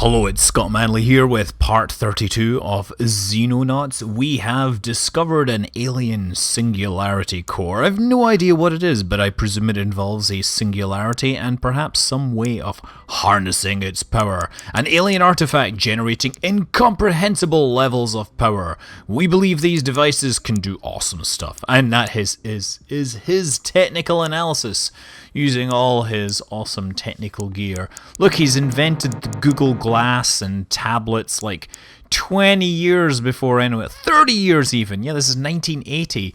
Hello, it's Scott Manley here with part 32 of Xenonauts. We have discovered an alien singularity core. I have no idea what it is, but I presume it involves a singularity and perhaps some way of harnessing its power. An alien artifact generating incomprehensible levels of power. We believe these devices can do awesome stuff, and that is his technical analysis, using all his awesome technical gear. Look, he's invented the Google Glass and tablets like 20 years before anyone, 30 years even. Yeah, this is 1980.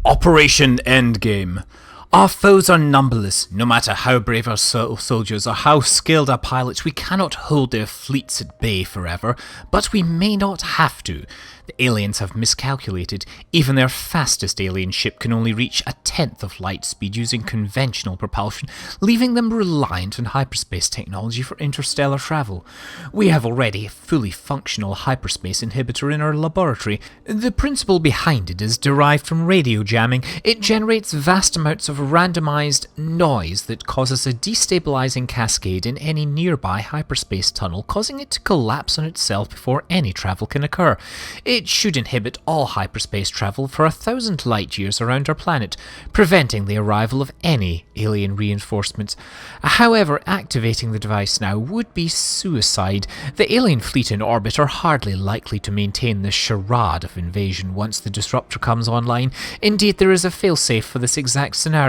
Operation Endgame. Our foes are numberless. No matter how brave our soldiers or how skilled our pilots, we cannot hold their fleets at bay forever, but we may not have to. The aliens have miscalculated. Even their fastest alien ship can only reach a tenth of light speed using conventional propulsion, leaving them reliant on hyperspace technology for interstellar travel. We have already a fully functional hyperspace inhibitor in our laboratory. The principle behind it is derived from radio jamming. It generates vast amounts of randomized noise that causes a destabilizing cascade in any nearby hyperspace tunnel, causing it to collapse on itself before any travel can occur. It should inhibit all hyperspace travel for 1,000 light years around our planet, preventing the arrival of any alien reinforcements. However, activating the device now would be suicide. The alien fleet in orbit are hardly likely to maintain the charade of invasion once the disruptor comes online. Indeed, there is a failsafe for this exact scenario.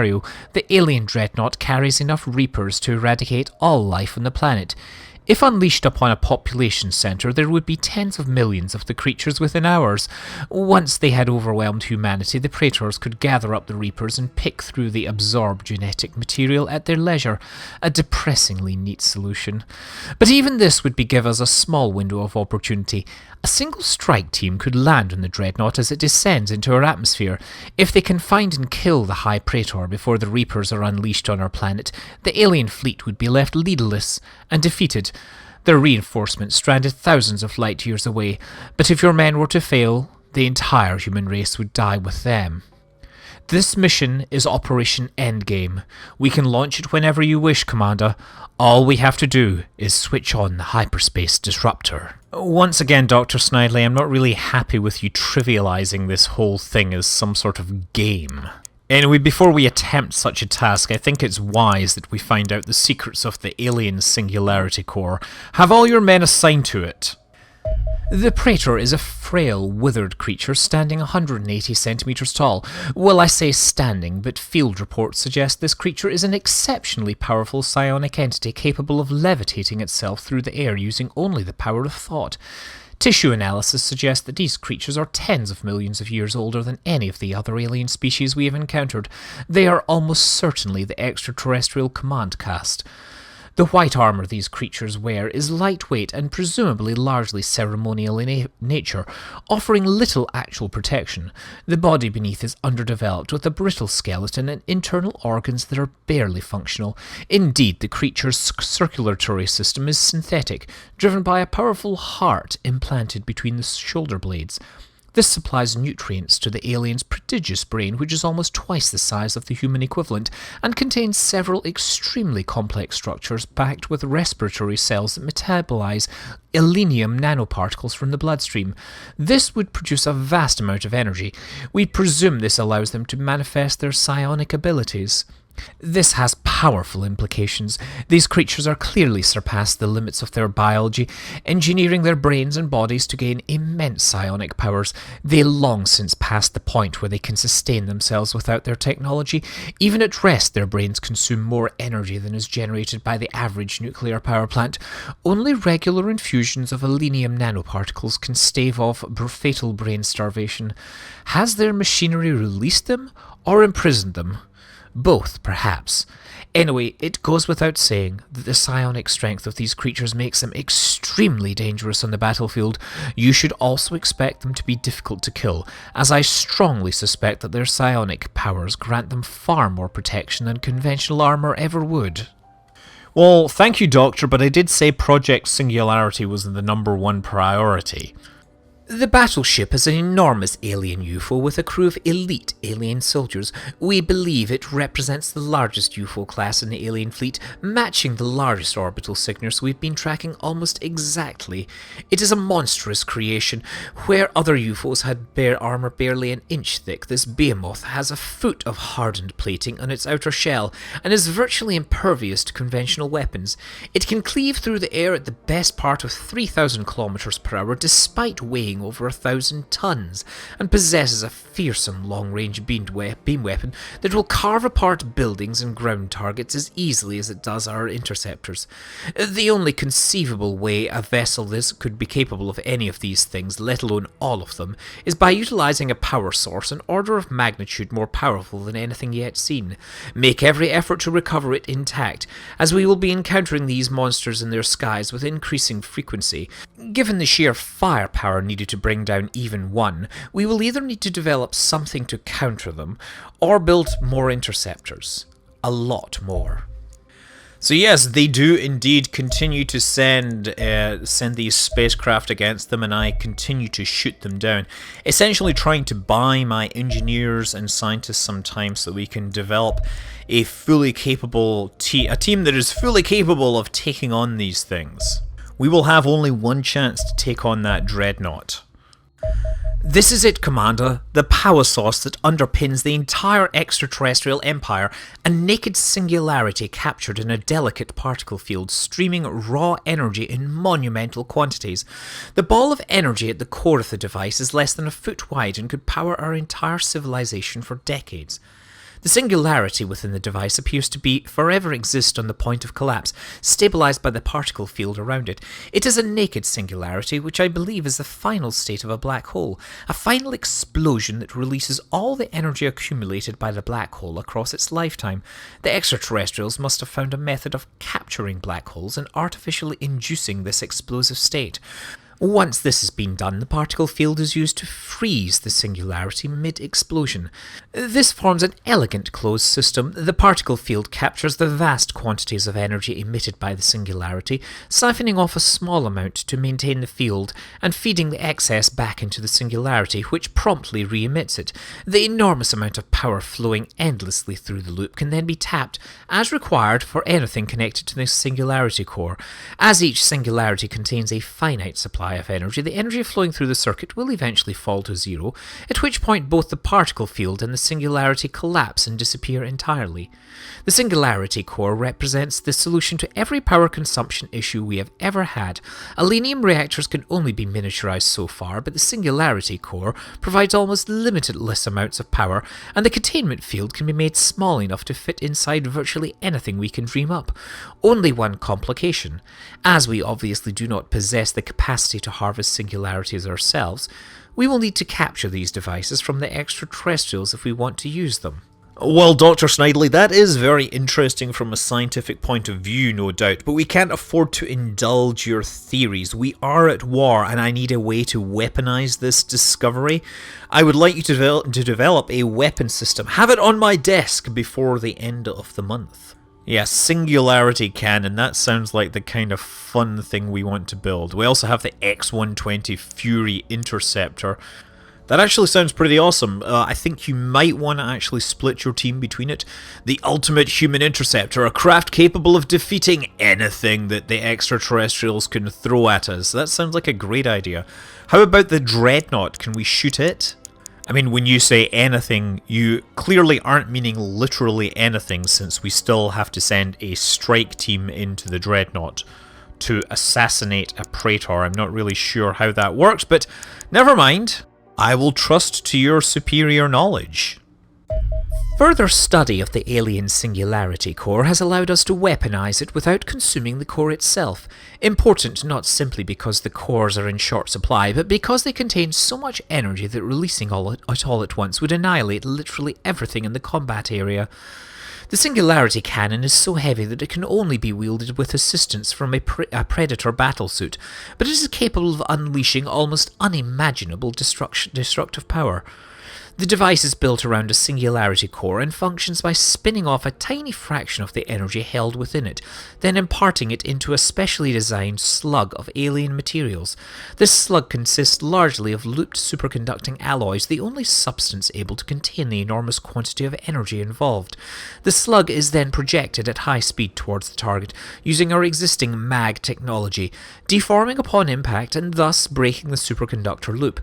The alien dreadnought carries enough Reapers to eradicate all life on the planet. If unleashed upon a population centre, there would be tens of millions of the creatures within hours. Once they had overwhelmed humanity, the Praetors could gather up the Reapers and pick through the absorbed genetic material at their leisure. A depressingly neat solution. But even this would give us a small window of opportunity. A single strike team could land on the Dreadnought as it descends into our atmosphere. If they can find and kill the High Praetor before the Reapers are unleashed on our planet, the alien fleet would be left leaderless and defeated. Their reinforcements stranded thousands of light years away, but if your men were to fail, the entire human race would die with them. This mission is Operation Endgame. We can launch it whenever you wish, Commander. All we have to do is switch on the hyperspace disruptor. Once again, Dr. Snidely, I'm not really happy with you trivializing this whole thing as some sort of game. Anyway, before we attempt such a task, I think it's wise that we find out the secrets of the alien singularity core. Have all your men assigned to it. The Praetor is a frail, withered creature standing 180 centimeters tall. Well, I say standing, but field reports suggest this creature is an exceptionally powerful psionic entity capable of levitating itself through the air using only the power of thought. Tissue analysis suggests that these creatures are tens of millions of years older than any of the other alien species we have encountered. They are almost certainly the extraterrestrial command caste. The white armour these creatures wear is lightweight and presumably largely ceremonial in nature, offering little actual protection. The body beneath is underdeveloped, with a brittle skeleton and internal organs that are barely functional. Indeed, the creature's circulatory system is synthetic, driven by a powerful heart implanted between the shoulder blades. This supplies nutrients to the alien's prodigious brain, which is almost twice the size of the human equivalent, and contains several extremely complex structures packed with respiratory cells that metabolize elenium nanoparticles from the bloodstream. This would produce a vast amount of energy. We presume this allows them to manifest their psionic abilities. This has powerful implications. These creatures are clearly surpassed the limits of their biology, engineering their brains and bodies to gain immense psionic powers. They long since passed the point where they can sustain themselves without their technology. Even at rest, their brains consume more energy than is generated by the average nuclear power plant. Only regular infusions of elenium nanoparticles can stave off fatal brain starvation. Has their machinery released them or imprisoned them? Both, perhaps. Anyway, it goes without saying that the psionic strength of these creatures makes them extremely dangerous on the battlefield. You should also expect them to be difficult to kill, as I strongly suspect that their psionic powers grant them far more protection than conventional armour ever would. Well, thank you, Doctor, but I did say Project Singularity was the #1 priority. The battleship is an enormous alien UFO with a crew of elite alien soldiers. We believe it represents the largest UFO class in the alien fleet, matching the largest orbital signatures we've been tracking almost exactly. It is a monstrous creation. Where other UFOs had bare armor barely an inch thick, this behemoth has a foot of hardened plating on its outer shell and is virtually impervious to conventional weapons. It can cleave through the air at the best part of 3,000 kilometers per hour despite weighing over 1,000 tons, and possesses a fearsome long-range beam weapon that will carve apart buildings and ground targets as easily as it does our interceptors. The only conceivable way a vessel this could be capable of any of these things, let alone all of them, is by utilizing a power source an order of magnitude more powerful than anything yet seen. Make every effort to recover it intact, as we will be encountering these monsters in their skies with increasing frequency. Given the sheer firepower needed to bring down even one, we will either need to develop something to counter them, or build more interceptors. A lot more. So yes, they do indeed continue to send these spacecraft against them, and I continue to shoot them down, essentially trying to buy my engineers and scientists some time so we can develop a fully capable a team that is fully capable of taking on these things. We will have only one chance to take on that dreadnought. This is it, Commander, the power source that underpins the entire extraterrestrial empire, a naked singularity captured in a delicate particle field, streaming raw energy in monumental quantities. The ball of energy at the core of the device is less than a foot wide and could power our entire civilization for decades. The singularity within the device appears to be forever exist on the point of collapse, stabilized by the particle field around it. It is a naked singularity, which I believe is the final state of a black hole, a final explosion that releases all the energy accumulated by the black hole across its lifetime. The extraterrestrials must have found a method of capturing black holes and artificially inducing this explosive state. Once this has been done, the particle field is used to freeze the singularity mid-explosion. This forms an elegant closed system. The particle field captures the vast quantities of energy emitted by the singularity, siphoning off a small amount to maintain the field and feeding the excess back into the singularity, which promptly re-emits it. The enormous amount of power flowing endlessly through the loop can then be tapped as required for anything connected to the singularity core. As each singularity contains a finite supply of energy, the energy flowing through the circuit will eventually fall to zero, at which point both the particle field and the singularity collapse and disappear entirely. The singularity core represents the solution to every power consumption issue we have ever had. Alenium reactors can only be miniaturized so far, but the singularity core provides almost limitless amounts of power, and the containment field can be made small enough to fit inside virtually anything we can dream up. Only one complication. As we obviously do not possess the capacity to harvest singularities ourselves, we will need to capture these devices from the extraterrestrials if we want to use them. Well, Dr. Snidely, that is very interesting from a scientific point of view, no doubt, but we can't afford to indulge your theories. We are at war, and I need a way to weaponize this discovery. I would like you to develop a weapon system. Have it on my desk before the end of the month. Yeah, singularity cannon, that sounds like the kind of fun thing we want to build. We also have the X-120 Fury Interceptor. That actually sounds pretty awesome. I think you might want to actually split your team between it. The Ultimate Human Interceptor, a craft capable of defeating anything that the extraterrestrials can throw at us. That sounds like a great idea. How about the Dreadnought? Can we shoot it? I mean, when you say anything, you clearly aren't meaning literally anything, since we still have to send a strike team into the Dreadnought to assassinate a Praetor. I'm not really sure how that works, but never mind. I will trust to your superior knowledge. Further study of the alien singularity core has allowed us to weaponize it without consuming the core itself. Important not simply because the cores are in short supply, but because they contain so much energy that releasing it all at once would annihilate literally everything in the combat area. The singularity cannon is so heavy that it can only be wielded with assistance from a Predator battlesuit, but it is capable of unleashing almost unimaginable destructive power. The device is built around a singularity core and functions by spinning off a tiny fraction of the energy held within it, then imparting it into a specially designed slug of alien materials. This slug consists largely of looped superconducting alloys, the only substance able to contain the enormous quantity of energy involved. The slug is then projected at high speed towards the target, using our existing mag technology, deforming upon impact and thus breaking the superconductor loop.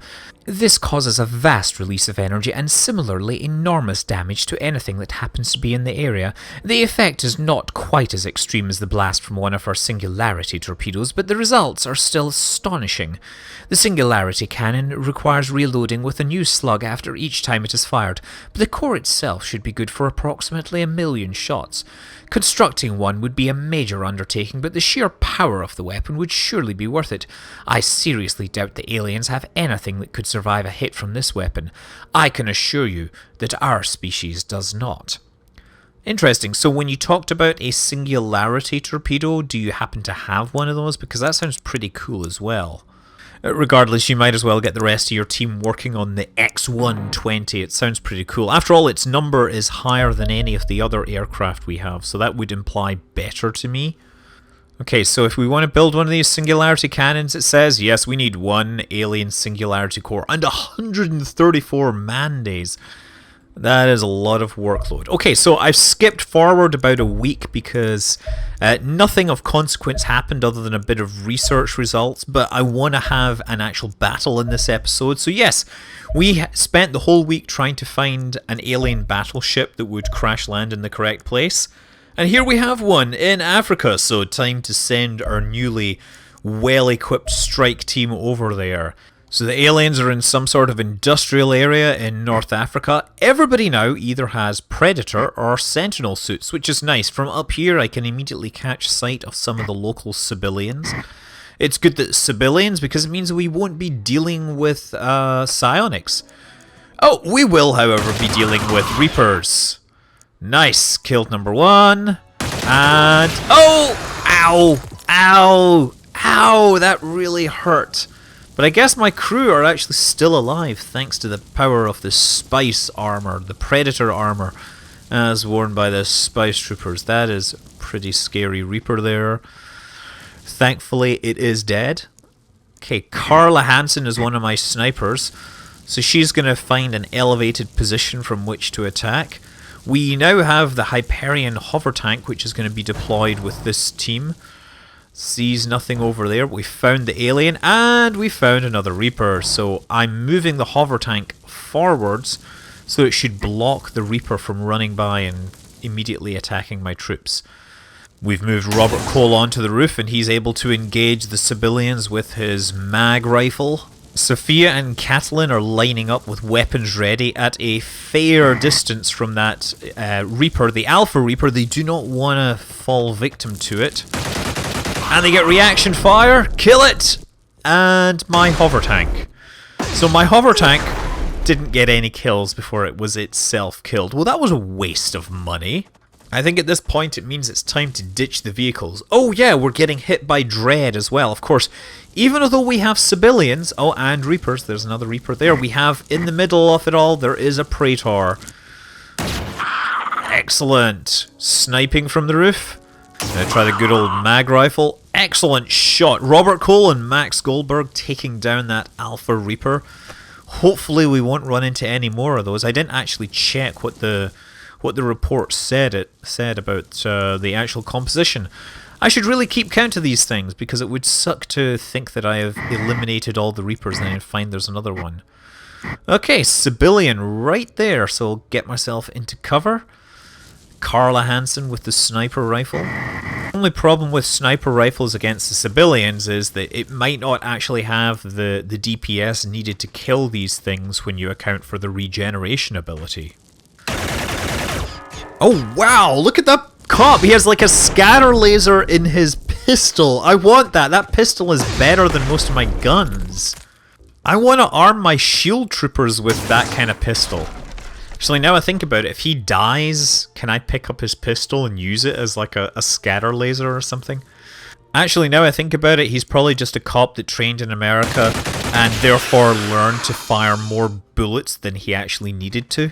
This causes a vast release of energy and similarly enormous damage to anything that happens to be in the area. The effect is not quite as extreme as the blast from one of our singularity torpedoes, but the results are still astonishing. The singularity cannon requires reloading with a new slug after each time it is fired, but the core itself should be good for approximately 1,000,000 shots. Constructing one would be a major undertaking, but the sheer power of the weapon would surely be worth it. I seriously doubt the aliens have anything that could survive a hit from this weapon. I can assure you that our species does not. Interesting. So when you talked about a singularity torpedo, do you happen to have one of those? Because that sounds pretty cool as well. Regardless, you might as well get the rest of your team working on the X-120. It sounds pretty cool. After all, its number is higher than any of the other aircraft we have, so that would imply better to me. Okay, so if we want to build one of these singularity cannons, it says, yes, we need one alien singularity core and 134 man days. That is a lot of workload. Okay, so I've skipped forward about a week because nothing of consequence happened other than a bit of research results, but I want to have an actual battle in this episode. So yes, we spent the whole week trying to find an alien battleship that would crash land in the correct place. And here we have one in Africa, so time to send our newly well-equipped strike team over there. So the aliens are in some sort of industrial area in North Africa. Everybody now either has Predator or Sentinel suits, which is nice. From up here I can immediately catch sight of some of the local civilians. It's good that civilians, because it means we won't be dealing with psionics. Oh, we will, however, be dealing with Reapers. Nice. Killed number one. And... oh! Ow! Ow! Ow! That really hurt. But I guess my crew are actually still alive thanks to the power of the Spice armor, the Predator armor, as worn by the Spice Troopers. That is a pretty scary Reaper there. Thankfully, it is dead. Okay, Carla Hansen is one of my snipers, so she's going to find an elevated position from which to attack. We now have the Hyperion hover tank, which is going to be deployed with this team. Sees nothing over there. We found the alien and we found another Reaper. So I'm moving the hover tank forwards so it should block the Reaper from running by and immediately attacking my troops. We've moved Robert Cole onto the roof and he's able to engage the civilians with his mag rifle. Sophia and Catelyn are lining up with weapons ready at a fair distance from that Reaper, the Alpha Reaper. They do not want to fall victim to it. And they get reaction fire, kill it, and my hover tank. So my hover tank didn't get any kills before it was itself killed. Well, that was a waste of money. I think at this point it means it's time to ditch the vehicles. Oh yeah, we're getting hit by Dread as well. Of course, even though we have civilians, oh, and Reapers, there's another Reaper there. We have, in the middle of it all, there is a Praetor. Excellent. Sniping from the roof. Now try the good old mag rifle. Excellent shot. Robert Cole and Max Goldberg taking down that Alpha Reaper. Hopefully we won't run into any more of those. I didn't actually check what the report said about the actual composition. I should really keep count of these things because it would suck to think that I have eliminated all the Reapers and then find there's another one. Okay, civilian right there, so I'll get myself into cover. Carla Hansen with the sniper rifle. The only problem with sniper rifles against the civilians is that it might not actually have the DPS needed to kill these things when you account for the regeneration ability. Oh wow, look at that cop! He has like a scatter laser in his pistol. I want that. That pistol is better than most of my guns. I want to arm my shield troopers with that kind of pistol. Actually, now I think about it, if he dies, can I pick up his pistol and use it as like a scatter laser or something? Actually, now I think about it, he's probably just a cop that trained in America and therefore learned to fire more bullets than he actually needed to.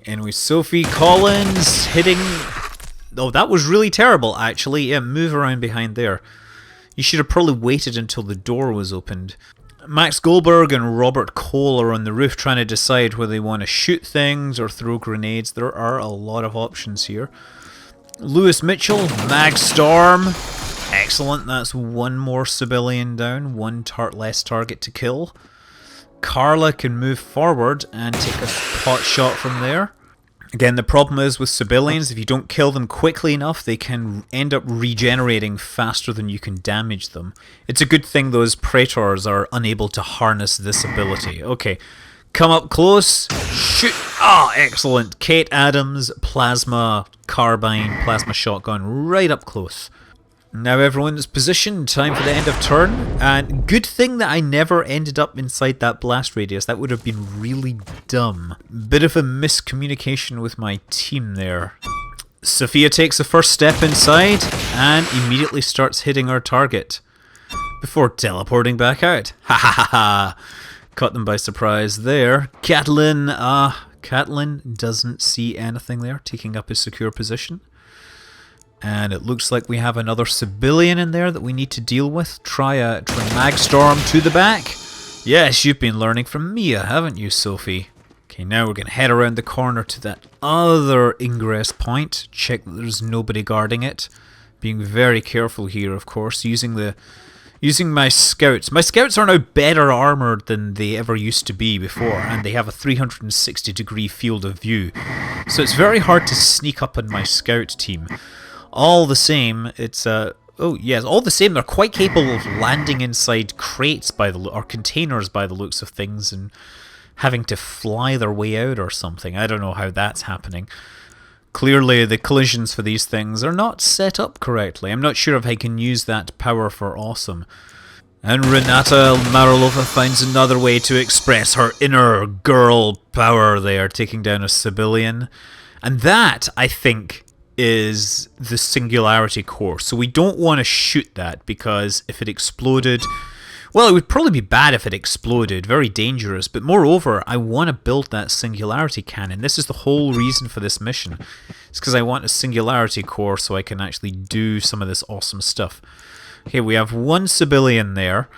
And with Sophie Collins hitting... Oh, that was really terrible, actually. Yeah, move around behind there. You should have probably waited until the door was opened. Max Goldberg and Robert Cole are on the roof trying to decide whether they want to shoot things or throw grenades. There are a lot of options here. Lewis Mitchell, Mag Storm. Excellent, that's one more civilian down, one less target to kill. Carla can move forward and take a pot shot from there. Again, the problem is with civilians, if you don't kill them quickly enough, they can end up regenerating faster than you can damage them. It's a good thing those Praetors are unable to harness this ability. Okay, come up close, shoot. Ah, excellent. Kate Adams, plasma carbine, plasma shotgun, right up close. Now everyone's positioned, time for the end of turn, and good thing that I never ended up inside that blast radius. That would have been really dumb. Bit of a miscommunication with my team there. Sophia takes the first step inside and immediately starts hitting our target before teleporting back out. Ha ha ha ha! Caught them by surprise there. Catelyn doesn't see anything there, taking up his secure position. And it looks like we have another civilian in there that we need to deal with. Try Mag Storm to the back. Yes, you've been learning from Mia, haven't you, Sophie? Okay, now we're going to head around the corner to that other ingress point. Check that there's nobody guarding it. Being very careful here, of course. Using my scouts. My scouts are now better armored than they ever used to be before, and they have a 360-degree field of view. So it's very hard to sneak up on my scout team. All the same, it's all the same, they're quite capable of landing inside crates or containers by the looks of things, and having to fly their way out or something. I don't know how that's happening. Clearly, the collisions for these things are not set up correctly. I'm not sure if I can use that power for awesome. And Renata Marilova finds another way to express her inner girl power there, taking down a civilian. And that, I think, is the singularity core. So we don't want to shoot that, because if it exploded... Well, it would probably be bad if it exploded, very dangerous, but moreover, I want to build that singularity cannon. This is the whole reason for this mission. It's because I want a singularity core so I can actually do some of this awesome stuff. Okay, we have one civilian there,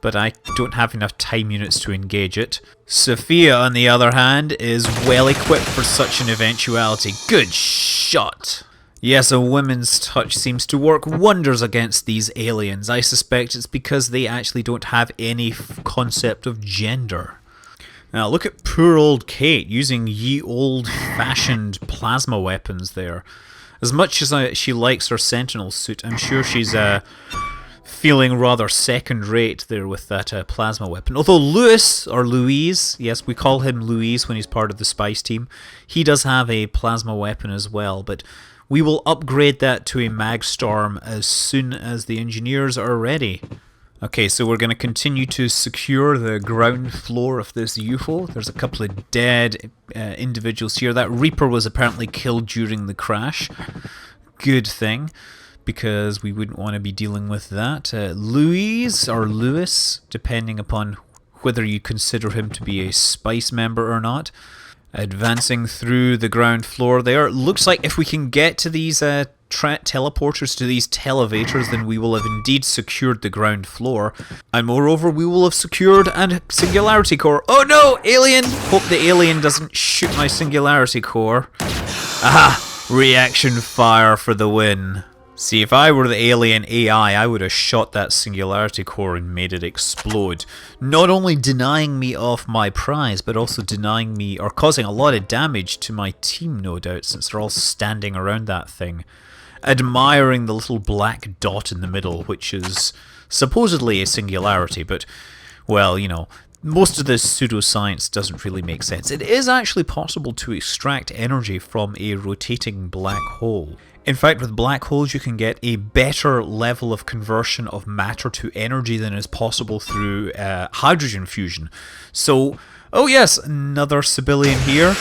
but I don't have enough time units to engage it. Sophia, on the other hand, is well equipped for such an eventuality. Good shot! Yes, a woman's touch seems to work wonders against these aliens. I suspect it's because they actually don't have any concept of gender. Now look at poor old Kate using ye old-fashioned plasma weapons there. As much as she likes her Sentinel suit, I'm sure she's feeling rather second-rate there with that plasma weapon. Although Louise, yes, we call him Louise when he's part of the Spice team, he does have a plasma weapon as well, but we will upgrade that to a Mag Storm as soon as the engineers are ready. Okay, so we're going to continue to secure the ground floor of this UFO. There's a couple of dead individuals here. That Reaper was apparently killed during the crash. Good thing, because we wouldn't want to be dealing with that. Louise, or Lewis, depending upon whether you consider him to be a Spice member or not. Advancing through the ground floor there. Looks like if we can get to these teleporters, to these televators, then we will have indeed secured the ground floor. And moreover, we will have secured a singularity core. Oh no, alien! Hope the alien doesn't shoot my singularity core. Aha! Reaction fire for the win. See, if I were the alien AI, I would have shot that singularity core and made it explode. Not only denying me of my prize, but also denying me, or causing a lot of damage to my team, no doubt, since they're all standing around that thing, admiring the little black dot in the middle, which is supposedly a singularity, but, well, you know, most of this pseudoscience doesn't really make sense. It is actually possible to extract energy from a rotating black hole. In fact, with black holes you can get a better level of conversion of matter to energy than is possible through hydrogen fusion. So, oh yes, another civilian here.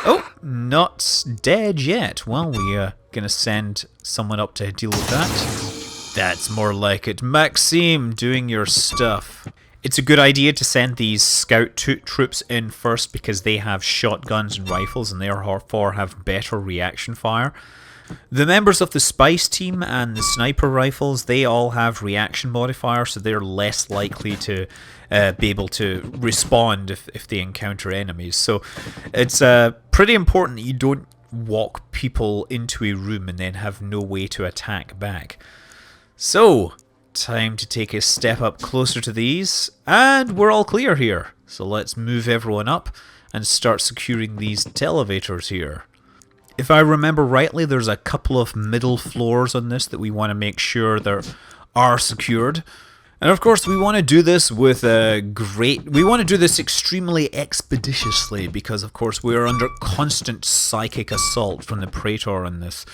Oh, not dead yet. Well, we're gonna send someone up to deal with that. That's more like it. Maxime, doing your stuff. It's a good idea to send these scout troops in first because they have shotguns and rifles and therefore have better reaction fire. The members of the spice team and the sniper rifles, they all have reaction modifiers, so they're less likely to be able to respond if they encounter enemies. So it's pretty important that you don't walk people into a room and then have no way to attack back. So, time to take a step up closer to these, and we're all clear here. So let's move everyone up and start securing these televators here. If I remember rightly, there's a couple of middle floors on this that we want to make sure that are secured. And of course, we want to do this with we want to do this extremely expeditiously because, of course, we are under constant psychic assault from the Praetor on this.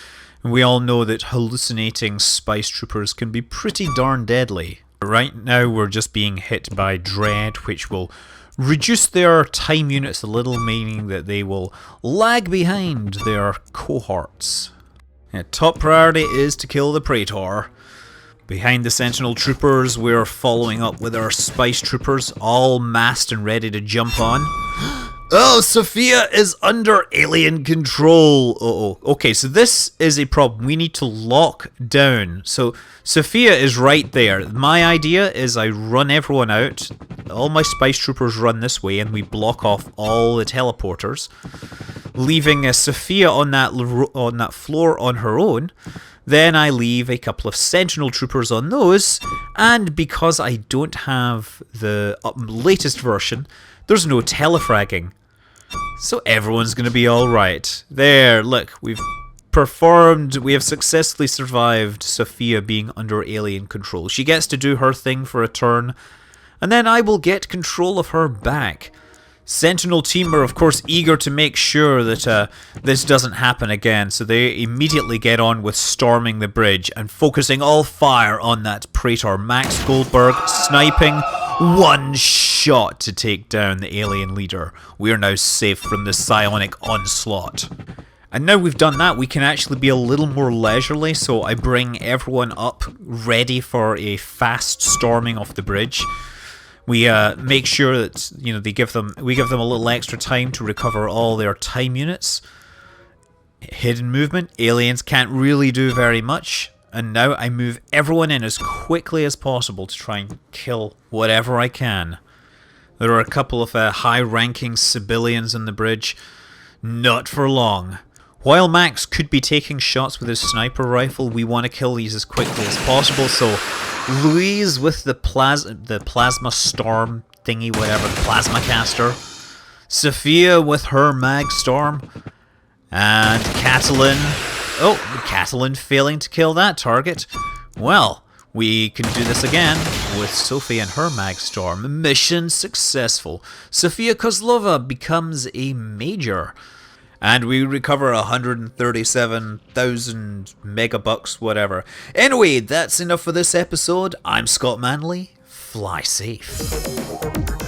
And we all know that hallucinating spice troopers can be pretty darn deadly. Right now, we're just being hit by dread, which will reduce their time units a little, meaning that they will lag behind their cohorts. Top priority is to kill the Praetor. Behind the Sentinel troopers, we're following up with our spice troopers, all massed and ready to jump on. Oh, Sophia is under alien control. Okay, so this is a problem. We need to lock down. So Sophia is right there. My idea is I run everyone out. All my spice troopers run this way, and we block off all the teleporters, leaving Sophia on that floor on her own. Then I leave a couple of Sentinel troopers on those, and because I don't have the latest version, there's no telefragging. So everyone's going to be alright. There, look, we have successfully survived Sophia being under alien control. She gets to do her thing for a turn, and then I will get control of her back. Sentinel team are of course eager to make sure that this doesn't happen again, so they immediately get on with storming the bridge and focusing all fire on that Praetor. Max Goldberg sniping one shot to take down the alien leader. We are now safe from the psionic onslaught. And now we've done that, we can actually be a little more leisurely, so I bring everyone up ready for a fast storming of the bridge. We make sure that we give them a little extra time to recover all their time units. Hidden movement, aliens can't really do very much. And now I move everyone in as quickly as possible to try and kill whatever I can. There are a couple of high-ranking civilians on the bridge. Not for long. While Max could be taking shots with his sniper rifle, we want to kill these as quickly as possible, so Louise with the plasma storm thingy, whatever, the plasma caster. Sophia with her mag storm. And Catalin. Oh, Catalin failing to kill that target. Well, we can do this again with Sophie and her mag storm. Mission successful. Sophia Kozlova becomes a major. And we recover 137,000 megabucks, whatever. Anyway, that's enough for this episode. I'm Scott Manley. Fly safe.